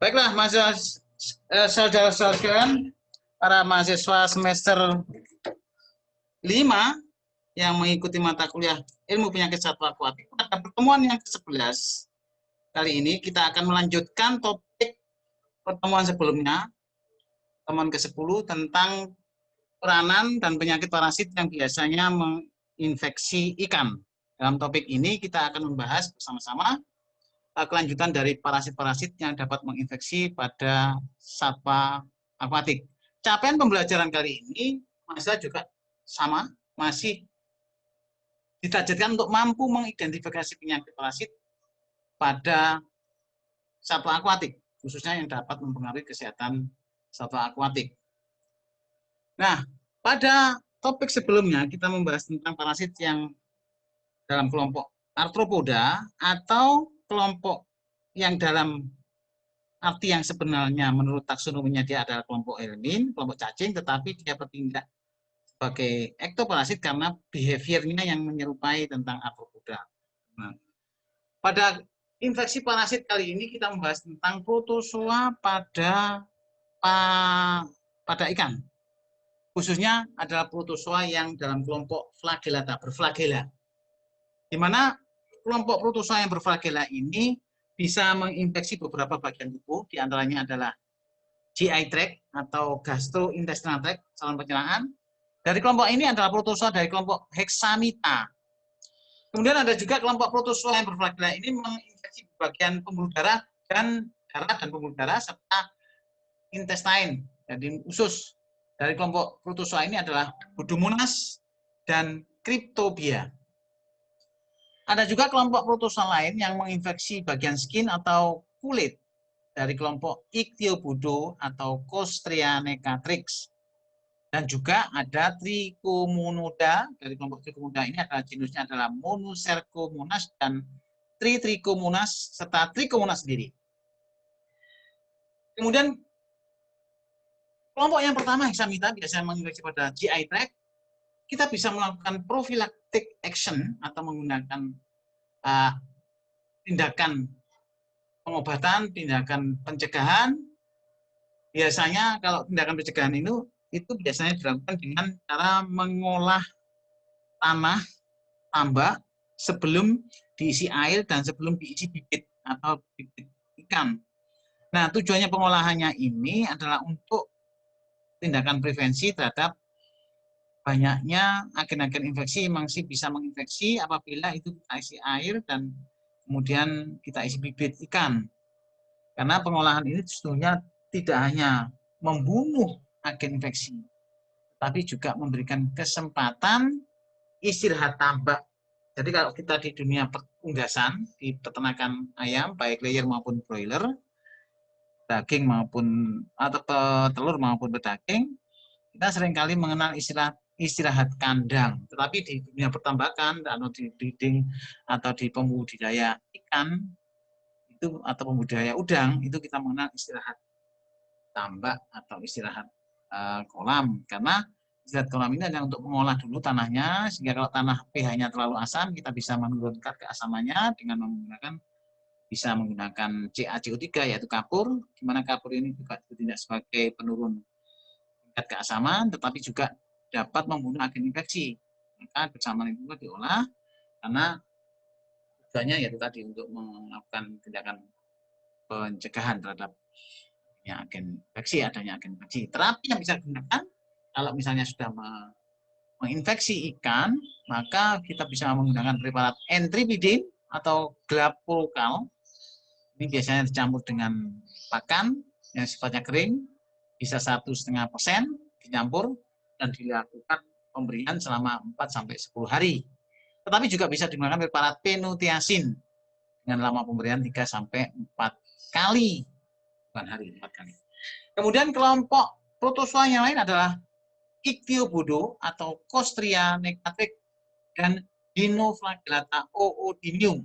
Baiklah, saudara-saudara para mahasiswa semester 5 yang mengikuti mata kuliah ilmu penyakit satwa akuatik. Pada pertemuan yang ke-11 kali ini kita akan melanjutkan topik pertemuan sebelumnya, pertemuan ke-10 tentang peranan dan penyakit parasit yang biasanya menginfeksi ikan. Dalam topik ini kita akan membahas bersama-sama kelanjutan dari parasit-parasit yang dapat menginfeksi pada satwa akuatik. Capaian pembelajaran kali ini masa juga sama, masih ditargetkan untuk mampu mengidentifikasi penyakit parasit pada satwa akuatik, khususnya yang dapat mempengaruhi kesehatan satwa akuatik. Nah, pada topik sebelumnya kita membahas tentang parasit yang dalam kelompok arthropoda atau kelompok yang dalam arti yang sebenarnya menurut taksonominya dia adalah kelompok helmin, kelompok cacing, tetapi dia bertindak sebagai ektoparasit karena behaviornya yang menyerupai tentang arthropoda. Nah, pada infeksi parasit kali ini kita membahas tentang protozoa pada ikan. Khususnya adalah protozoa yang dalam kelompok flagellata, berflagela. Di mana kelompok protozoa yang berflagela ini bisa menginfeksi beberapa bagian tubuh, diantaranya adalah GI tract atau gastrointestinal tract, saluran pencernaan. Dari kelompok ini adalah protozoa dari kelompok Hexamita. Kemudian ada juga kelompok protozoa yang berflagela ini menginfeksi bagian pembuluh darah dan pembuluh darah serta intestine, jadi usus. Dari kelompok protozoa ini adalah Pseudomonas dan Cryptobia. Ada juga kelompok protozoa lain yang menginfeksi bagian skin atau kulit dari kelompok Ichthyopoda atau Costria necatrix. Dan juga ada Trichomonoda, dari kelompok Trichomonoda ini adalah jenisnya adalah Monocercomonas dan Trichomonas serta Trichomonas sendiri. Kemudian kelompok yang pertama Hexamita biasanya menginfeksi pada GI tract. Kita bisa melakukan prophylactic action atau menggunakan tindakan pengobatan, tindakan pencegahan. Biasanya kalau tindakan pencegahan itu biasanya dilakukan dengan cara mengolah tanah tambak sebelum diisi air dan sebelum diisi bibit atau bibit ikan. Nah, tujuannya pengolahannya ini adalah untuk tindakan prevensi terhadap banyaknya agen-agen infeksi masih bisa menginfeksi apabila itu kita isi air dan kemudian kita isi bibit ikan. Karena pengolahan ini sebetulnya tidak hanya membunuh agen infeksi, tapi juga memberikan kesempatan istirahat tambak. Jadi kalau kita di dunia unggasan, di peternakan ayam, baik layer maupun broiler, daging maupun atau telur maupun pedaging, kita seringkali mengenal istilah istirahat kandang, tetapi di dunia pertambakan atau di breeding atau di pembudidaya ikan itu atau pembudidaya udang itu kita mengenal istirahat tambak atau istirahat kolam, karena istirahat kolam ini adalah untuk mengolah dulu tanahnya sehingga kalau tanah pH-nya terlalu asam kita bisa menurunkan keasamannya dengan bisa menggunakan CaCO3 yaitu kapur, di mana kapur ini juga bertindak sebagai penurun tingkat keasaman, tetapi juga dapat membunuh agen infeksi. Maka keasaman itu diolah karena tujuannya yaitu tadi untuk melakukan tindakan pencegahan terhadap agen infeksi, adanya agen infeksi. Terapi yang bisa digunakan kalau misalnya sudah menginfeksi ikan, maka kita bisa menggunakan preparat entripidin atau glapolkal. Ini biasanya dicampur dengan pakan yang sifatnya kering, bisa 1,5% dicampur dan dilakukan pemberian selama 4-10 hari. Tetapi juga bisa digunakan preparat penutiasin dengan lama pemberian 3-4 kali, bukan hari, 4 kali. Kemudian kelompok protozoa yang lain adalah Ichthyopoda atau Costria necatrix dan Dinoflagellata oodinium.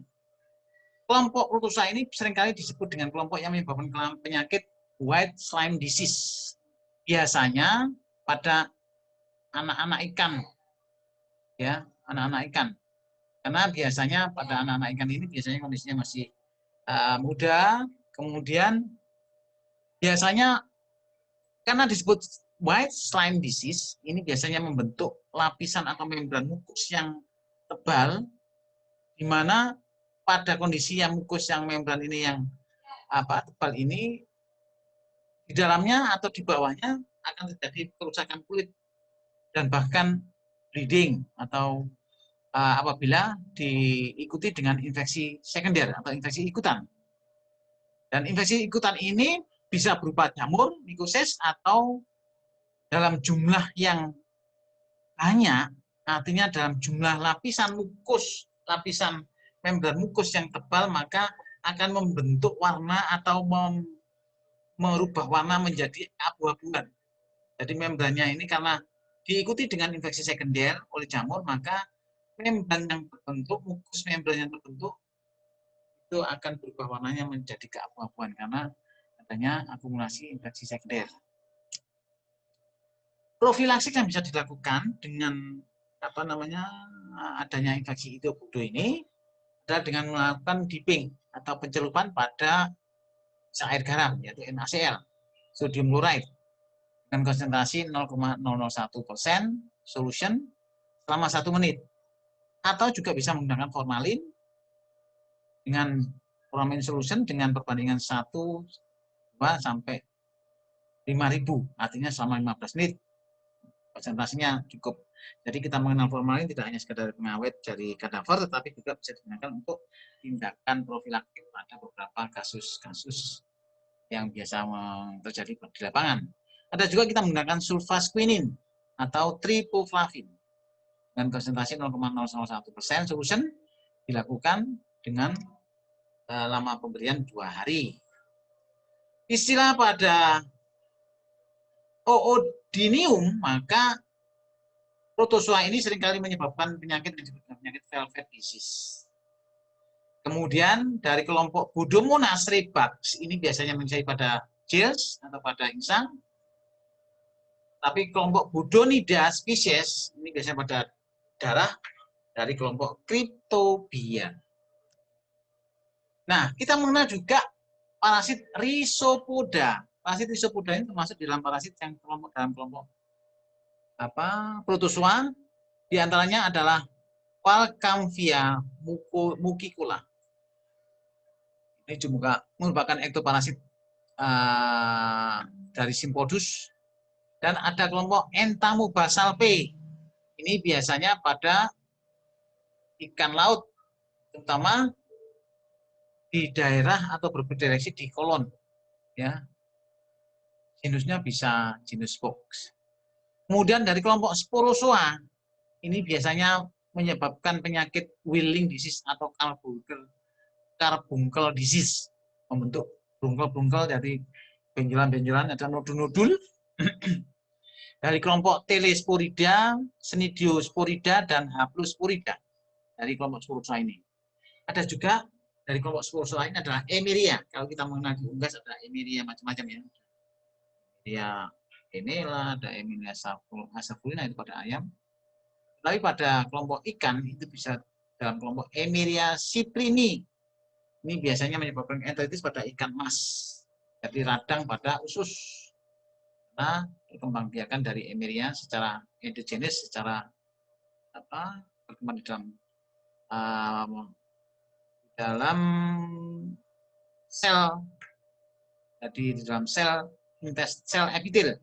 Kelompok protozoa ini seringkali disebut dengan kelompok yang menyebabkan penyakit white slime disease. Biasanya pada anak-anak ikan, ya, anak-anak ikan. Karena biasanya pada anak-anak ikan ini biasanya kondisinya masih muda, kemudian Biasanya karena disebut white slime disease, ini biasanya membentuk lapisan atau membran mukus yang tebal, di mana pada kondisi yang mukus yang membran ini yang tebal ini, di dalamnya atau di bawahnya akan terjadi kerusakan kulit dan bahkan bleeding atau apabila diikuti dengan infeksi sekunder atau infeksi ikutan. Dan infeksi ikutan ini bisa berupa jamur, mikosis, atau dalam jumlah yang banyak, artinya dalam jumlah lapisan mukus, lapisan membran mukus yang tebal, maka akan membentuk warna atau merubah warna menjadi abu-abuan. Jadi membrannya ini karena diikuti dengan infeksi sekunder oleh jamur, maka membran yang terbentuk, mukus membran yang terbentuk, itu akan berubah warnanya menjadi keabu-abuan karena adanya akumulasi infeksi sekunder. Profilaksik yang bisa dilakukan dengan adanya infeksi hidropodo ini adalah dengan melakukan dipping atau pencelupan pada air garam, yaitu NaCl, sodium chloride, dengan konsentrasi 0,001% solution selama 1 menit. Atau juga bisa menggunakan formalin dengan formalin solution dengan perbandingan 1, 2 sampai 5.000, artinya selama 15 menit. Konsentrasinya cukup. Jadi kita mengenal formalin tidak hanya sekedar pengawet dari kadaver, tetapi juga bisa digunakan untuk tindakan profilaktik pada beberapa kasus-kasus yang biasa terjadi di lapangan. Ada juga kita menggunakan sulfasquinin atau tripoflavin dengan konsentrasi 0,001% solution, dilakukan dengan lama pemberian 2 hari. Istilah pada oodinium, maka protozoa ini seringkali menyebabkan penyakit yang disebut penyakit velvet disease. Kemudian dari kelompok Pseudomonas rebax, ini biasanya menyertai pada gills atau pada insang. Tapi kelompok Budonida spesies, ini biasanya pada darah dari kelompok Cryptobia. Nah, kita mengenal juga parasit Rhizopoda. Parasit Rhizopoda ini termasuk dalam parasit yang dalam kelompok protozoa. Di antaranya adalah Falcamvia mucicula. Ini juga merupakan ektoparasit dari Symphodus. Dan ada kelompok Entamobasalpe. Ini biasanya pada ikan laut, terutama di daerah atau berdireksi di kolon. Ya, genusnya bisa genus Fox. Kemudian dari kelompok Sporozoa, ini biasanya menyebabkan penyakit Willing disease atau carbuncle disease, membentuk bungkel-bungkel dari benjolan-benjolan, ada nodul-nodul. Dari kelompok Telesporida, Cnidiosporida, dan Haplosporida dari kelompok Sporozoa ini. Ada juga dari kelompok Sporozoa ini adalah Emeria. Kalau kita mengenal di unggas ada Emeria macam-macam ya. Dia inilah ada Emeria asaphulina itu pada ayam. Tapi pada kelompok ikan itu bisa dalam kelompok Emeria cyprini. Ini biasanya menyebabkan enteritis pada ikan mas. Jadi radang pada usus. Nah, perkembangbiakan dari Emeria secara endogenes, secara berkembang di dalam sel, jadi di dalam sel epitel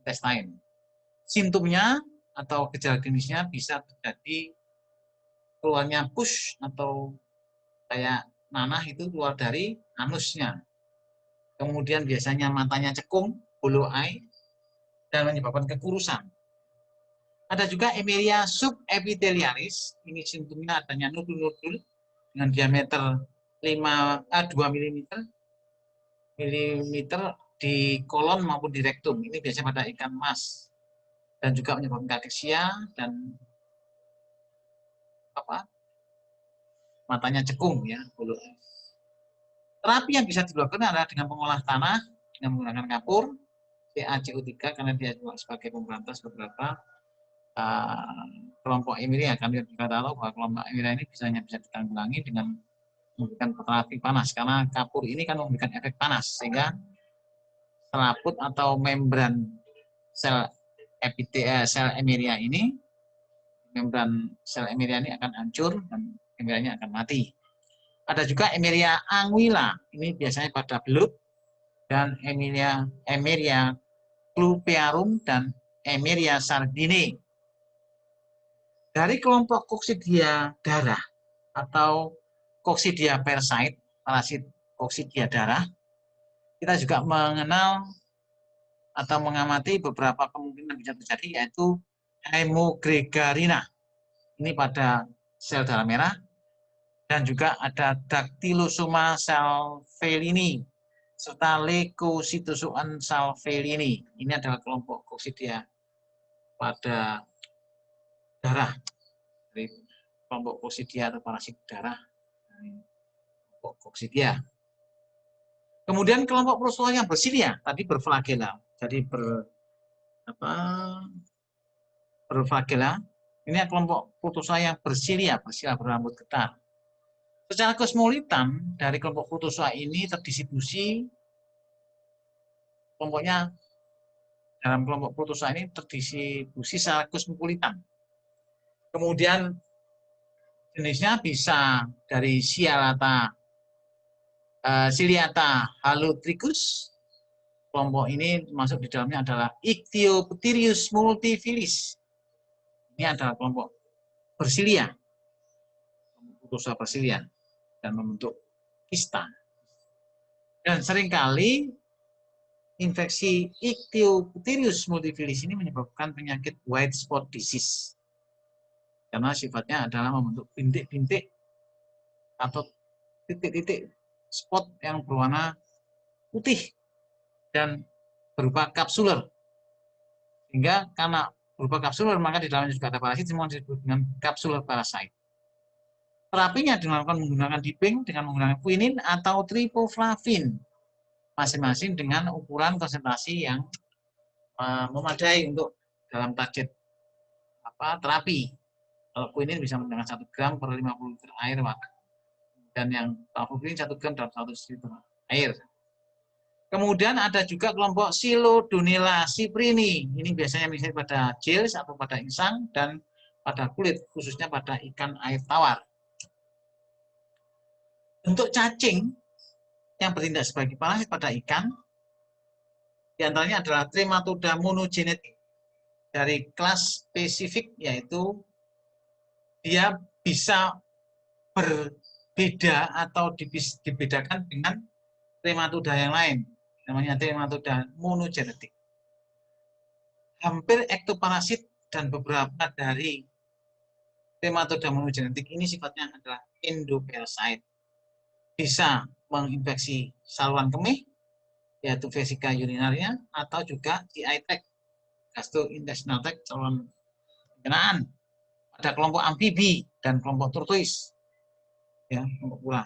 intestine. Simptomnya atau gejala klinisnya bisa terjadi keluarnya pus atau kayak nanah itu keluar dari anusnya. Kemudian biasanya matanya cekung, hollow eye, dan menyebabkan kekurusan. Ada juga Emeria subepithelialis, ini simptomnya adanya nodul-nodul dengan diameter 2 mm di kolon maupun di rektum. Ini biasanya pada ikan mas. Dan juga menyebabkan kakeksia dan matanya cekung ya. Terapi yang bisa dilakukan adalah dengan mengolah tanah dengan menggunakan kapur, CaCO3 karena dia juga sebagai pemberantas beberapa kelompok Emeria. Kami juga tahu bahwa kelompok Emeria ini bisa ditanggulangi dengan memberikan terapi panas karena kapur ini kan memberikan efek panas sehingga selaput atau membran sel sel emeria ini, membran sel emeria ini akan hancur dan emerianya akan mati. Ada juga emeria anguilla, ini biasanya pada belut, dan emeria clupearum dan emeria sardine. Dari kelompok Coccidia darah atau Coccidia parasite, parasit Coccidia darah, kita juga mengenal atau mengamati beberapa kemungkinan bisa terjadi, yaitu hemogregarina, ini pada sel darah merah, dan juga ada Dactylosoma salvellini serta Leukocytozoan salvellini. Ini adalah kelompok Coccidia pada darah, dari kelompok Coccidia atau parasit darah dari kelompok Coccidia. Kemudian kelompok protozua yang bersilia tadi berflagela, jadi berflagela. Ini kelompok protozua yang bersilia berambut getar. Secara kosmopolitan dari kelompok protozua ini terdistribusi, kelompoknya dalam kelompok protozua ini terdistribusi secara kosmopolitan. Kemudian jenisnya bisa dari Ciliata halotrichus. Kelompok ini masuk di dalamnya adalah Ichthyopteris multifilis. Ini adalah kelompok bersilia, protozua bersilia, dan membentuk kista. Dan seringkali infeksi Ichthyopteris multifilis ini menyebabkan penyakit white spot disease, karena sifatnya adalah membentuk bintik-bintik atau titik-titik spot yang berwarna putih dan berupa kapsuler. Sehingga karena berupa kapsuler, maka di dalamnya juga ada parasit, semua disebut dengan kapsuler parasit. Terapinya dilakukan menggunakan diping dengan menggunakan quinin atau tripoflavin, masing-masing dengan ukuran konsentrasi yang memadai untuk dalam target terapi. Kalau quinin bisa dengan 1 gram per 50 liter air, dan yang tripoflavin 1 gram dalam 100 liter air. Kemudian ada juga kelompok Silodonella cyprini. Ini biasanya misalnya pada gills atau pada insang dan pada kulit, khususnya pada ikan air tawar. Untuk cacing yang bertindak sebagai parasit pada ikan, diantaranya adalah Trematoda monogenetic dari kelas spesifik, yaitu dia bisa berbeda atau dibedakan dengan Trematoda yang lain, namanya Trematoda monogenetic. Hampir ektoparasit dan beberapa dari Trematoda monogenetic ini sifatnya adalah endoparasite. Bisa menginfeksi saluran kemih, yaitu vesika urinarnya, atau juga GI tract, gastrointestinal tract, saluran pencernaan. Ada kelompok amfibi dan kelompok tortoise, ya, kelompok pula.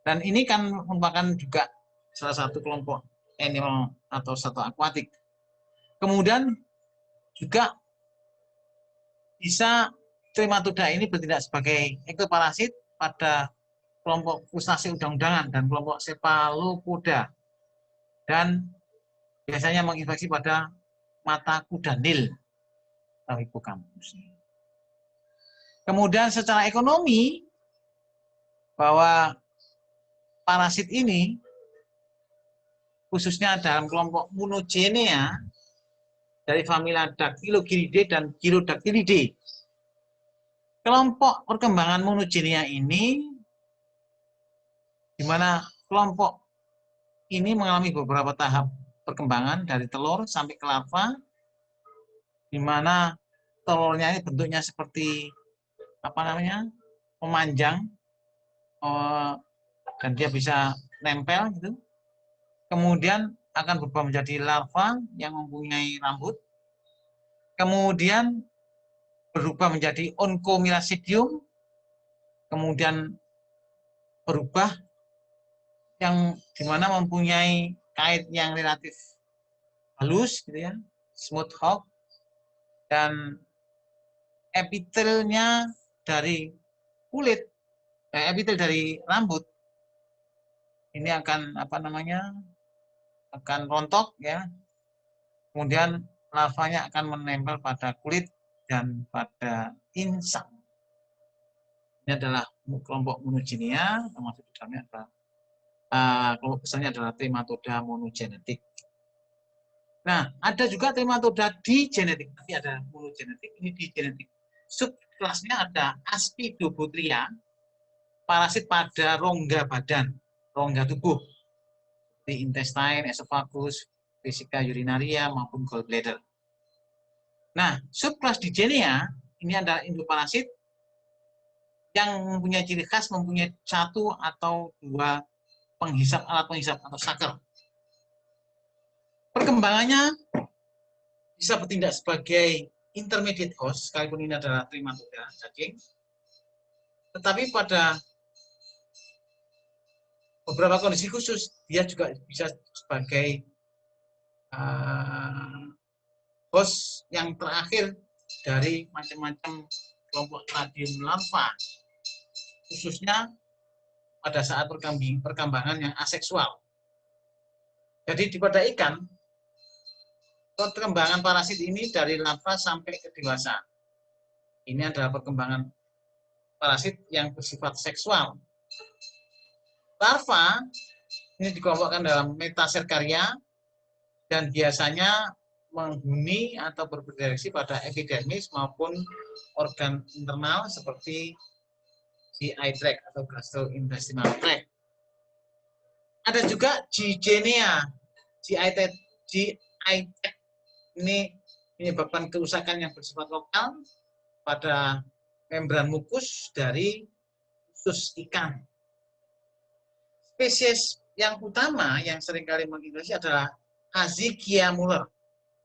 Dan ini kan merupakan juga salah satu kelompok animal atau satwa akuatik. Kemudian juga bisa Trematoda ini bertindak sebagai ektoparasit pada kelompok frustasi undang-undangan dan kelompok cephalopoda, dan biasanya menginfeksi pada mata kuda Nil atau hipokampus. Kemudian secara ekonomi, bahwa parasit ini khususnya dalam kelompok monogenea dari familia Dactylogiridae dan Gyrodactylidae. Kelompok perkembangan monogenea ini, di mana kelompok ini mengalami beberapa tahap perkembangan dari telur sampai ke larva, di mana telurnya ini bentuknya seperti memanjang, dan dia bisa nempel gitu. Kemudian akan berubah menjadi larva yang mempunyai rambut. Kemudian berubah menjadi Onchomycetium, kemudian berubah yang dimana mempunyai kait yang relatif halus, gitu ya, smooth hulk, dan epitelnya dari kulit, epitel dari rambut ini akan akan rontok ya. Kemudian larvanya akan menempel pada kulit dan pada insang. Ini adalah kelompok monogenia, termasuk di dalamnya adalah kelompok besarnya adalah Trematoda monogenetik. Nah, ada juga Trematoda digenetik, tapi ada monogenetik, ini digenetik. Subkelasnya ada Aspidobotria, parasit pada rongga badan, rongga tubuh, di intestine, esophagus, vesika urinaria maupun gallbladder. Nah, subkelas Digenia ini adalah indoparasit yang mempunyai ciri khas mempunyai satu atau dua alat penghisap atau sucker. Perkembangannya bisa bertindak sebagai intermediate host, sekalipun ini adalah Trematoda cacing. Tetapi pada beberapa kondisi khusus, dia juga bisa sebagai host yang terakhir dari macam-macam kelompok radium larva, khususnya pada saat perkembangan yang aseksual. Jadi pada ikan, perkembangan parasit ini dari larva sampai ke dewasa. Ini adalah perkembangan parasit yang bersifat seksual. Larva ini dikelompokkan dalam metaserkaria dan biasanya menghuni atau berproduksi pada epidermis maupun organ internal seperti GI tract atau gastrointestinal tract. Ada juga Gigenia, GI tract ini menyebabkan kerusakan yang bersifat lokal pada membran mukus dari usus ikan. Spesies yang utama yang seringkali menginfeksi adalah Hazikia muller.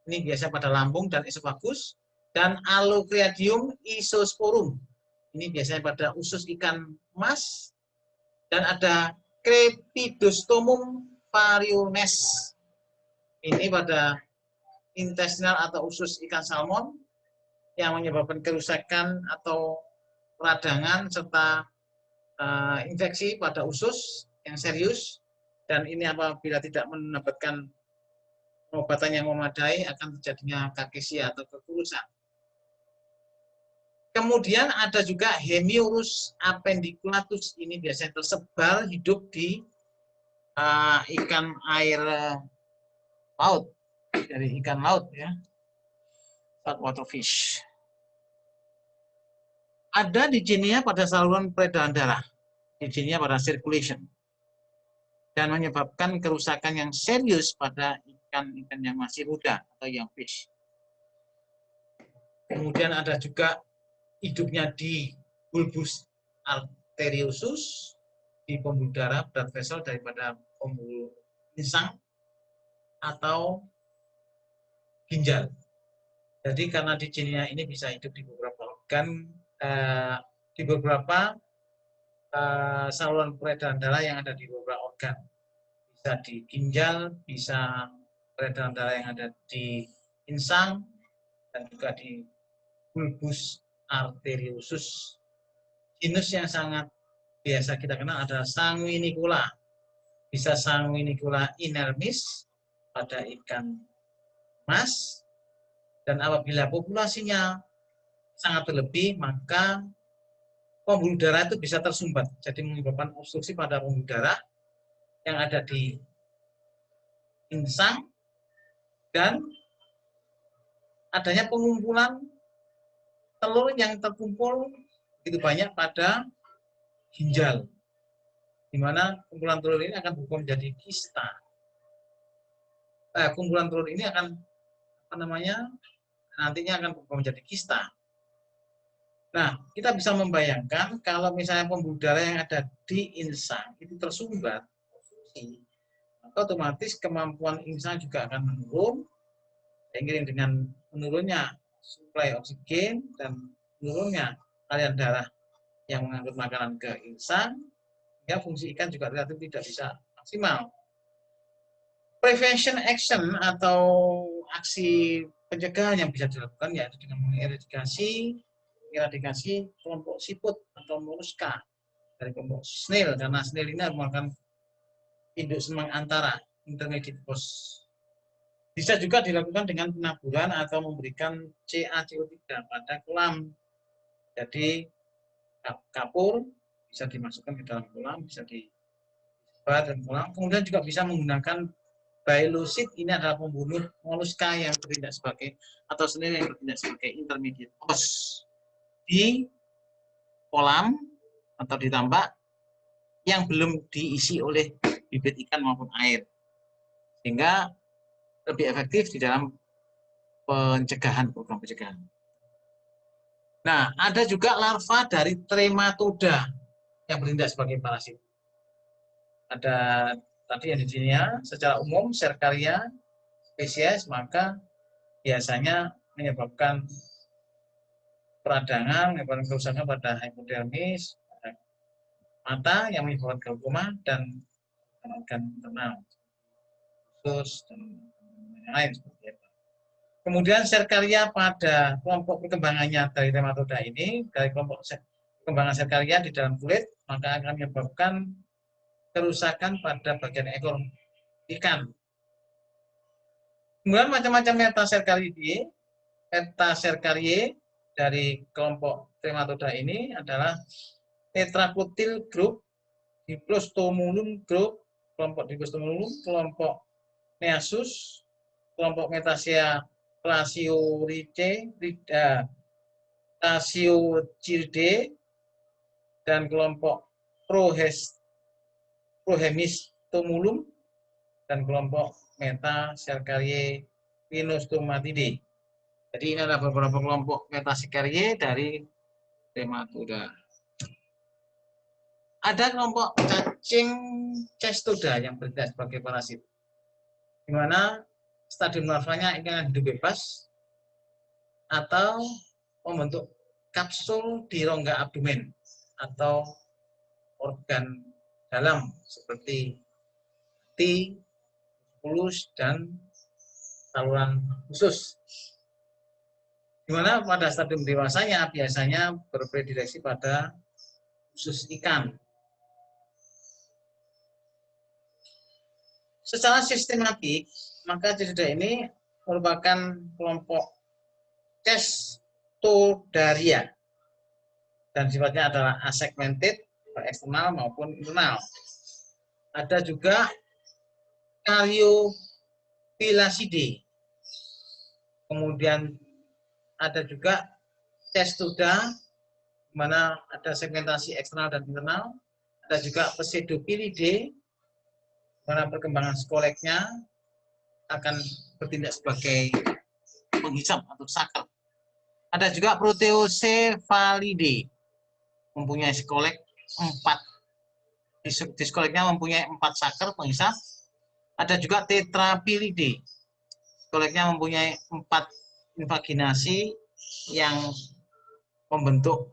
Ini biasa pada lambung dan esophagus, dan Allocreadium isosporum. Ini biasanya pada usus ikan emas, dan ada Crepidostomum variones. Ini pada intestinal atau usus ikan salmon yang menyebabkan kerusakan atau peradangan serta infeksi pada usus yang serius, dan ini apabila tidak mendapatkan pengobatan yang memadai akan terjadinya kakesia atau kekurusan. Kemudian ada juga Hemiurus appendiculatus, ini biasanya tersebar hidup di ikan air laut, dari ikan laut ya, saltwater fish. Ada Digenia pada saluran peredaran darah, Digenia pada circulation, dan menyebabkan kerusakan yang serius pada ikan-ikan yang masih muda atau young fish. Kemudian ada juga hidupnya di bulbus arteriosus, di pembuluh darah blood vessel daripada pembuluh insang atau ginjal. Jadi karena Digenia ini bisa hidup di beberapa organ, di beberapa saluran peredaran darah yang ada di beberapa organ. Bisa di ginjal, bisa peredaran darah yang ada di insang, dan juga di bulbus arteriosus. Genus yang sangat biasa kita kenal adalah Sanguinicula. Bisa Sanguinicula inermis pada ikan emas, dan apabila populasinya sangat berlebih, maka pembuluh darah itu bisa tersumbat, jadi menyebabkan obstruksi pada pembuluh darah yang ada di insang, dan adanya pengumpulan telur yang terkumpul begitu banyak pada ginjal, di mana kumpulan telur ini akan berubah menjadi kista. Kumpulan telur ini akan nantinya akan berubah menjadi kista. Nah, kita bisa membayangkan kalau misalnya pembuluh darah yang ada di insang itu tersumbat, maka otomatis kemampuan insang juga akan menurun, seiring dengan menurunnya suplai oksigen dan menurunnya aliran darah yang mengangkut makanan ke insang, ya fungsi ikan juga relatif tidak bisa maksimal. Prevention action atau aksi pencegahan yang bisa dilakukan yaitu dengan mengeradikasi kelompok siput atau moluska dari kelompok snail, karena snail ini merupakan induk semang antara. intermediate host. Bisa juga dilakukan dengan penaburan atau memberikan CaCO3 pada kolam. Jadi kapur bisa dimasukkan ke dalam kolam, bisa disebar dalam kolam. Kemudian juga bisa menggunakan Bailusit, ini adalah pembunuh moluska yang bertindak sebagai atau sendiri yang bertindak sebagai intermediate host di kolam atau di tambak yang belum diisi oleh bibit ikan maupun air, sehingga lebih efektif di dalam pencegahan, program pencegahan. Nah, ada juga larva dari trematoda yang bertindak sebagai parasit. Ada tadi yang di sini ya, secara umum Serkaria spesies maka biasanya menyebabkan peradangan, menyebabkan kerusakan pada hipodermis, pada mata yang menyebabkan glaukoma dan organ internal, usus dan lain seperti itu. Kemudian Serkaria pada kelompok perkembangannya dari trematoda ini, dari kelompok perkembangan Serkaria di dalam kulit, maka akan menyebabkan kerusakan pada bagian ekor ikan. Kemudian macam-macam metaserkarie dari kelompok trematoda ini adalah Tetrakutil group, Diplostomulum group, kelompok Diplostomulum, kelompok Neasus, kelompok Metasia Plasiocirde, dan kelompok Prohemistomulum, dan kelompok Metaserkarie Pinostomatidae. Jadi ini adalah beberapa kelompok Metaserkarie dari trematoda. Ada kelompok cacing cestoda yang bertindak sebagai parasit, di mana stadium larvanya ikan hidup bebas atau membentuk kapsul di rongga abdomen atau organ dalam seperti hati, mulus, dan saluran usus. Di mana pada stadium dewasanya biasanya berpredileksi pada usus ikan. Secara sistematik, maka cestoda ini merupakan kelompok Cestodaria dan sifatnya adalah asegmented, eksternal maupun internal. Ada juga Caryophyllacidae. Kemudian ada juga Cestoda, di mana ada segmentasi eksternal dan internal. Ada juga Pseudopilidae, mana perkembangan skoleknya akan bertindak sebagai penghisap atau saker. Ada juga Proteocephalidae, mempunyai skolek 4. Di skoleknya mempunyai 4 saker penghisap. Ada juga Tetrapilidae, skoleknya mempunyai 4 invaginasi yang membentuk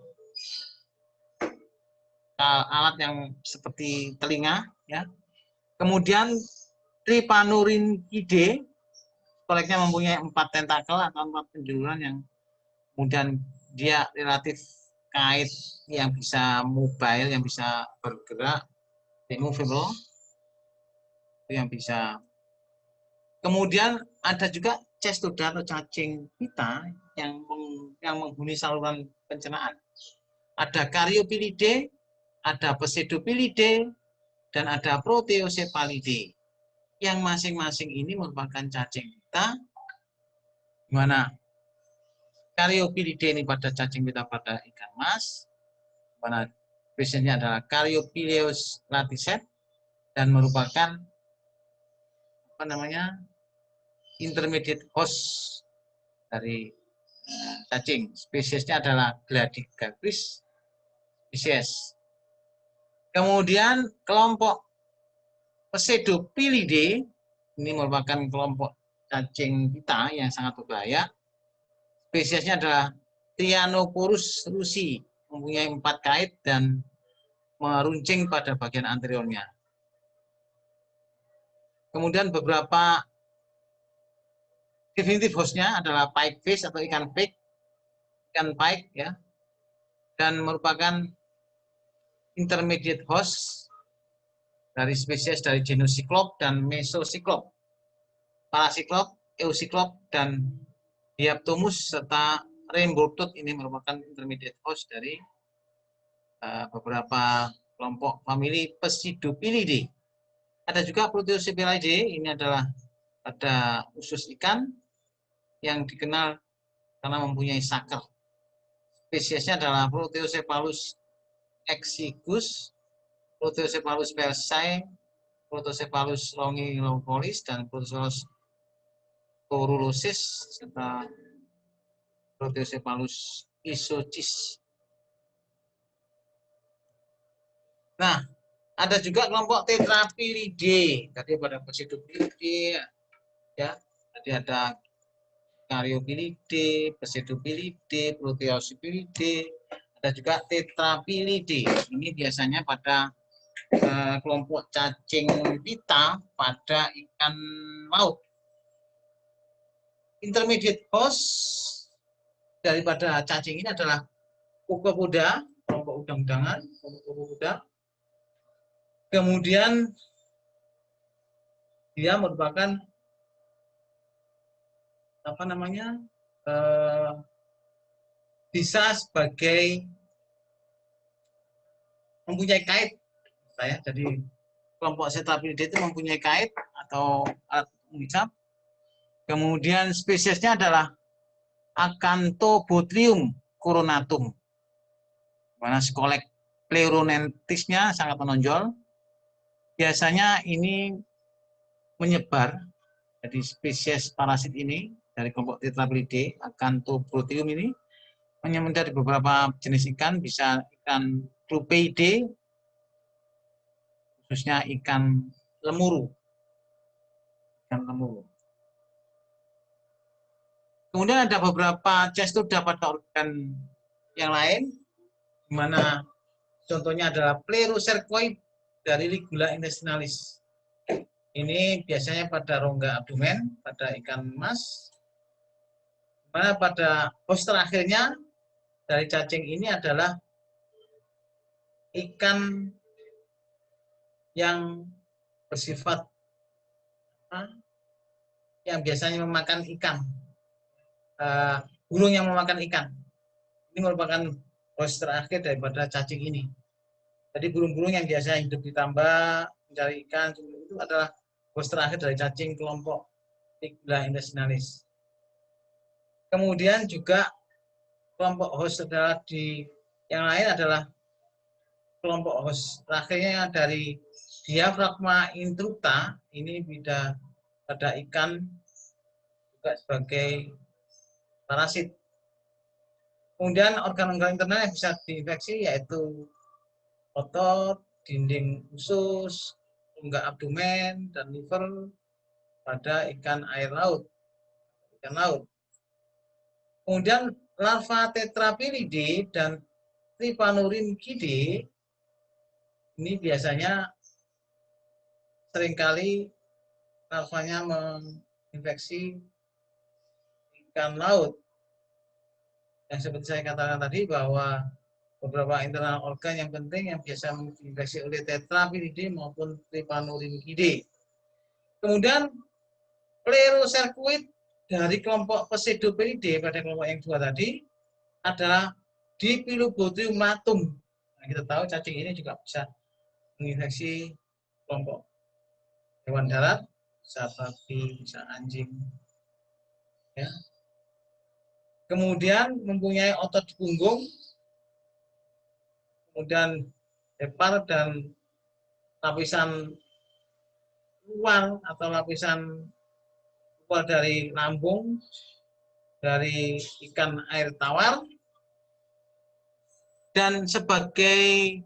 alat yang seperti telinga, ya. Kemudian Trypanurinidae, skoleknya mempunyai 4 tentakel atau 4 penjuluran yang kemudian dia relatif kait, yang bisa mobile, yang bisa bergerak, movable, yang bisa. Kemudian ada juga cestoda atau cacing pita yang menghuni saluran pencernaan. Ada Caryophyllacidae, ada Pseudopilidae, dan ada Proteocephalidae, yang masing-masing ini merupakan cacing pita, di mana Caryophyllacidae ini pada cacing pita pada ikan mas, di mana spesiesnya adalah Caryophyllaeus latiset dan merupakan intermediate host dari cacing. Spesiesnya adalah Gladigarpis spesies. Kemudian kelompok Pseudopilidae ini merupakan kelompok cacing pita yang sangat berbahaya. Spesiesnya adalah Tyanoporus rusi, mempunyai 4 kait dan meruncing pada bagian anteriornya. Kemudian beberapa definitif hostnya adalah pikefish atau ikan pike, ya, dan merupakan intermediate host dari spesies dari genus Cyclops dan Mesocyclops, Parasiklop, Eucyclops, dan Diaptomus serta Rainbow Tooth ini merupakan intermediate host dari beberapa kelompok famili Pseudopilidae. Ada juga Proteusepalidae, ini adalah pada usus ikan yang dikenal karena mempunyai sakar. Spesiesnya adalah Proteocephalus exiguus, Proteocephalus persei, Protocephalus longilocolis, dan Protocephalus corulosis, serta Proteocephalus isocis. Nah, ada juga kelompok Tetrapilidae. Tadi pada Pseudopilidae, ya, tadi ada Caryopilidae, Pseudopilidae, Proteosepalidae, ada juga Tetrapilidae. Ini biasanya pada kelompok cacing pita pada ikan laut. Intermediate host daripada cacing ini adalah Copepoda, kelompok udang-udangan, Copepoda. Kemudian dia merupakan bisa sebagai mempunyai kait, jadi kelompok Tetrapilidae itu mempunyai kait atau alat mengisap. Kemudian spesiesnya adalah Acanthobothrium coronatum, mana skolek pleuronentisnya sangat menonjol. Biasanya ini menyebar, jadi spesies parasit ini dari kelompok Tetrapilidae, Acanthobothrium ini menyebar di beberapa jenis ikan, bisa ikan Clupeidae, khususnya ikan lemuru. Kemudian ada beberapa cestoda pada organ yang lain, di mana contohnya adalah Plerocercoid dari Ligula intestinalis. Ini biasanya pada rongga abdomen, pada ikan emas. Mana pada host terakhirnya dari cacing ini adalah ikan yang bersifat yang biasanya memakan ikan, burung yang memakan ikan. Ini merupakan host terakhir daripada cacing ini. Jadi burung-burung yang biasa hidup di tambak mencari ikan itu adalah host terakhir dari cacing kelompok Ligula intestinalis. Kemudian juga kelompok host adalah yang lain adalah kelompok host terakhirnya dari Diaphragma intructa, ini bisa pada ikan juga sebagai parasit. Kemudian organ-organ internal yang bisa diinfeksi yaitu otot, dinding usus, rongga abdomen, dan liver pada ikan air laut. Kemudian larva Tetrapilidae dan Trypanurhynchidae ini biasanya seringkali larvanya menginfeksi ikan laut. Yang seperti saya katakan tadi bahwa beberapa internal organ yang penting yang biasa menginfeksi oleh Tetrapilidae maupun Trypanurhynchidae. Kemudian Plerocercoid dari kelompok Pseudopilidae pada kelompok yang dua tadi adalah Dipilobothrium natum. Nah, kita tahu cacing ini juga bisa menginfeksi kelompok hewan darat, bisa babi, bisa anjing. Ya. Kemudian mempunyai otot di punggung, kemudian hepar dan lapisan luar atau lapisan luar dari lambung dari ikan air tawar, dan sebagai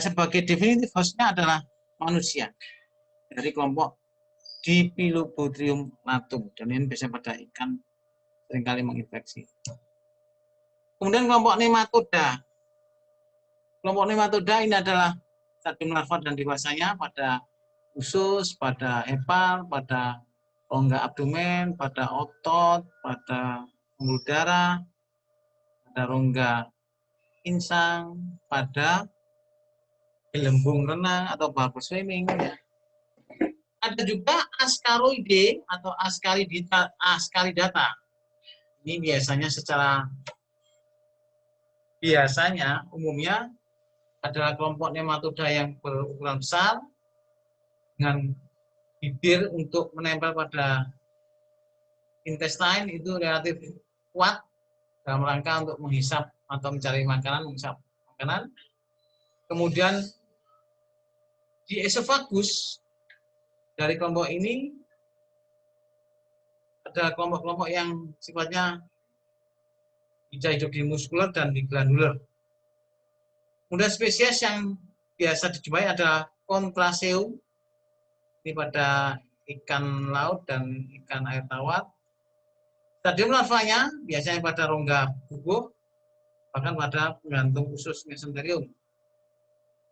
sebagai definitif hostnya adalah manusia dari kelompok Dipilobothrium natum, dan ini biasanya pada ikan seringkali menginfeksi. Kemudian kelompok nematoda. Kelompok nematoda ini adalah stadium larva dan dewasanya pada usus, pada hepar, pada rongga abdomen, pada otot, pada pembuluh darah, pada rongga insang, pada gelembung renang atau bubble swimming. Ya. Ada juga Ascaroidae atau Ascaridata. Ini biasanya umumnya adalah kelompok nematoda yang berukuran besar dengan bibir untuk menempel pada intestine itu relatif kuat dalam rangka untuk menghisap atau mencari makanan, menghisap makanan. Kemudian di esofagus dari kelompok ini ada kelompok-kelompok yang sifatnya bisa hidup di muskuler dan di glandular. Kemudian spesies yang biasa dijumpai adalah Contraseum, ini pada ikan laut dan ikan air tawar. Stadium larvanya biasanya pada rongga bubuh, bahkan pada penggantung usus mesenterium.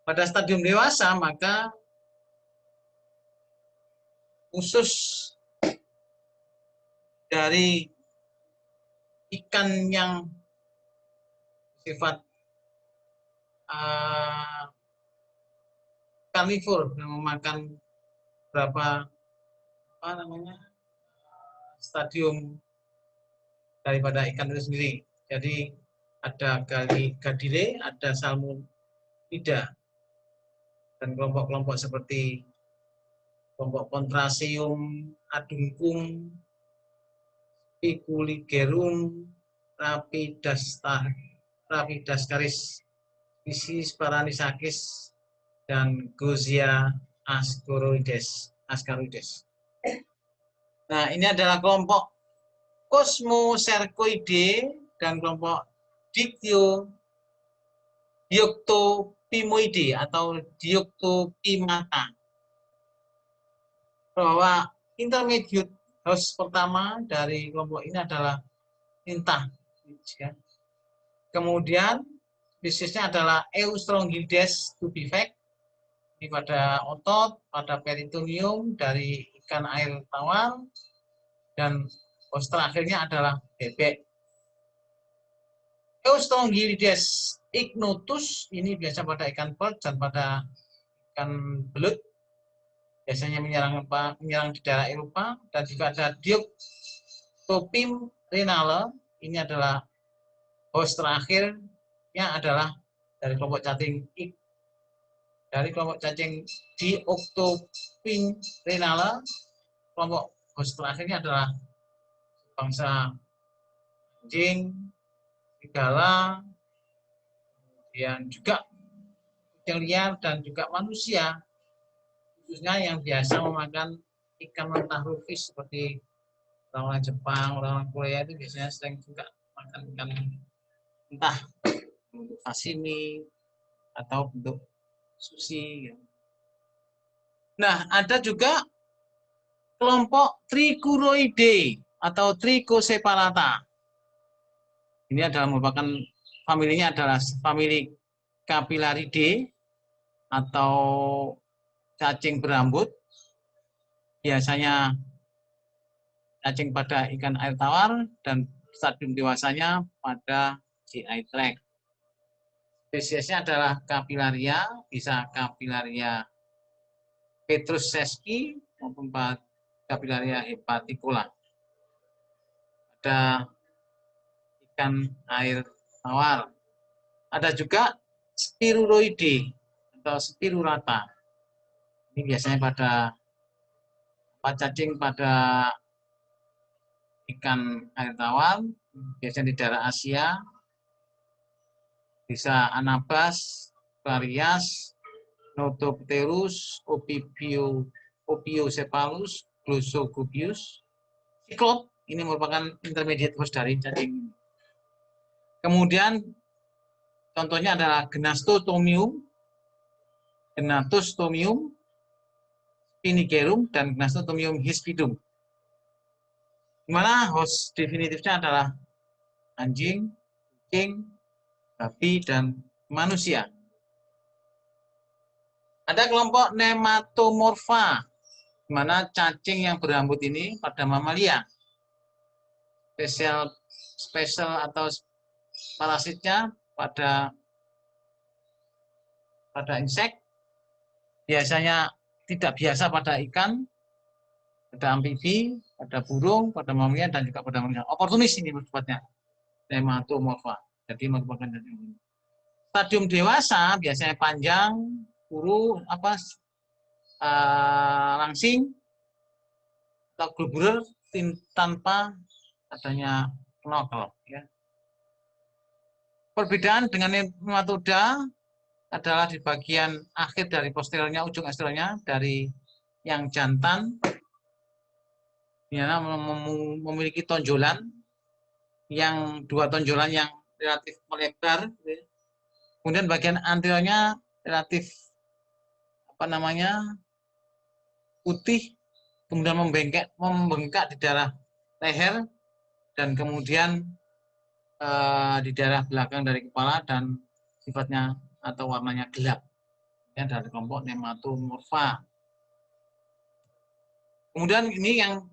Pada stadium dewasa, maka usus dari ikan yang sifat karnivor yang memakan berapa stadium daripada ikan itu sendiri. Jadi ada Gadire, ada Salmonida, dan kelompok-kelompok seperti kelompok Contraseum, Aduncum, Piculigerum, Rapidascaris, spesies Paranisakis, dan Gozia ascaroides. Nah, ini adalah kelompok Cosmocercoidae dan kelompok Dioctopimoidae atau Dioctopimata. Bahwa intermediate host pertama dari kelompok ini adalah Intah. Kemudian spesiesnya adalah Eustrongides tubivac, ini pada otot, pada peritoneum dari ikan air tawar, dan host terakhirnya adalah bebek. Eustrongides ignotus ini biasa pada ikan perch dan pada ikan belut, biasanya menyerang di daerah Eropa, dan juga ada Dioctopim renale, ini adalah host terakhirnya adalah dari kelompok cacing Dioctopim renale, kelompok host terakhirnya adalah bangsa anjing, serigala, kemudian juga kucing liar dan juga manusia, khususnya yang biasa memakan ikan mentah rufis seperti orang Jepang, orang Korea itu biasanya sering juga makan ikan mentah untuk sashimi atau bentuk sushi. Nah, ada juga kelompok Trichuroidae atau Trichocephalata. Ini adalah merupakan familinya adalah famili Capillaridae atau cacing berambut. Biasanya cacing pada ikan air tawar dan stadium dewasanya pada GI tract. Spesiesnya adalah Capillaria, bisa Capillaria petruseschi maupun Capillaria hepaticola. Ada ikan air tawar. Ada juga Spiruloidae atau Spirurata. Ini biasanya pada cacing pada ikan air tawar, biasanya di daerah Asia, bisa Anabas, Varias, Notopterus, Opiocephalus, Glossogobius, Cyclop, ini merupakan intermediate host dari cacing. Kemudian contohnya adalah Gnathostomum, Spinigerum, dan Gnathostomum hispidum. Di mana host definitifnya adalah anjing, kucing, babi, dan manusia. Ada kelompok Nematomorpha, di mana cacing yang berambut ini pada mamalia. Spesial atau parasitnya pada insek, biasanya tidak biasa pada ikan, pada amfibi, pada burung, pada mamalia, dan juga pada manusia. Oportunis ini sifatnya, nematomorfa. Jadi merupakan stadium dewasa biasanya panjang, kuru, langsing, atau globular tanpa adanya knuckle. Ya. Perbedaan dengan nematoda adalah di bagian akhir dari posteriornya, ujung posteriornya dari yang jantan, memiliki tonjolan, yang dua tonjolan yang relatif melebar. Kemudian bagian anteriornya relatif putih, kemudian membengkak di daerah leher, dan kemudian di daerah belakang dari kepala, dan sifatnya atau warnanya gelap. Ya, dari kelompok nematomorfa. Kemudian ini yang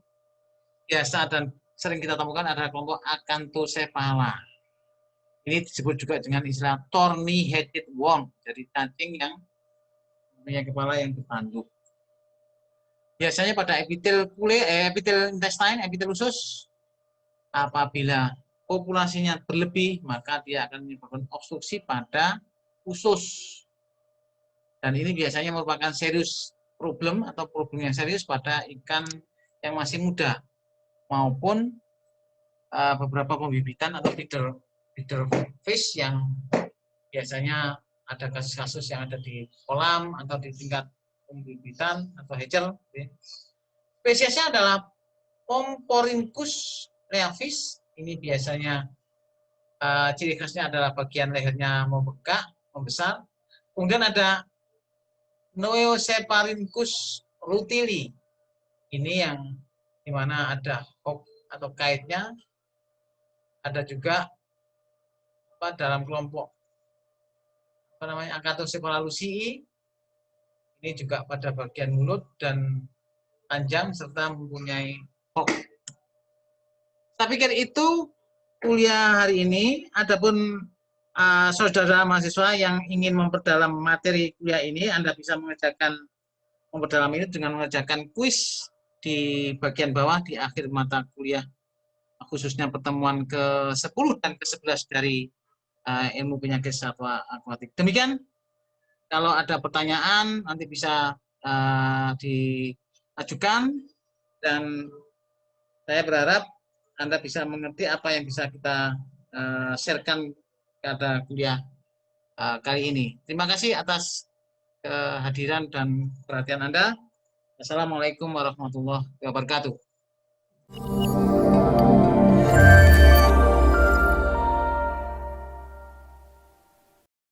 biasa dan sering kita temukan adalah kelompok Acanthocephala. Ini disebut juga dengan istilah thorny-headed worm, jadi cacing yang punya kepala yang bertanduk. Biasanya pada epitel intestine, epitel usus, apabila populasinya berlebih, maka dia akan menyebabkan obstruksi pada usus. Dan ini biasanya merupakan serius problem atau problem yang serius pada ikan yang masih muda, maupun beberapa pembibitan atau feeder fish yang biasanya ada kasus-kasus yang ada di kolam atau di tingkat pembibitan atau hatcher. Spesiesnya adalah Pomporhynchus reavis. Ini biasanya ciri khasnya adalah bagian lehernya membesar. Kemudian ada Noeocephalynchus rutili. Ini yang dimana ada hook atau kaitnya. Ada juga dalam kelompok Acanthocephala lucii. Ini juga pada bagian mulut dan panjang serta mempunyai hook. Saya pikir itu kuliah hari ini. Adapun saudara mahasiswa yang ingin memperdalam materi kuliah ini, Anda bisa memperdalam ini dengan mengerjakan kuis di bagian bawah di akhir mata kuliah, khususnya pertemuan ke-10 dan ke-11 dari ilmu penyakit satwa akuatik. Demikian, kalau ada pertanyaan nanti bisa diajukan, dan saya berharap Anda bisa mengerti apa yang bisa kita sharekan pada kuliah kali ini. Terima kasih atas kehadiran dan perhatian Anda. Assalamualaikum warahmatullahi wabarakatuh.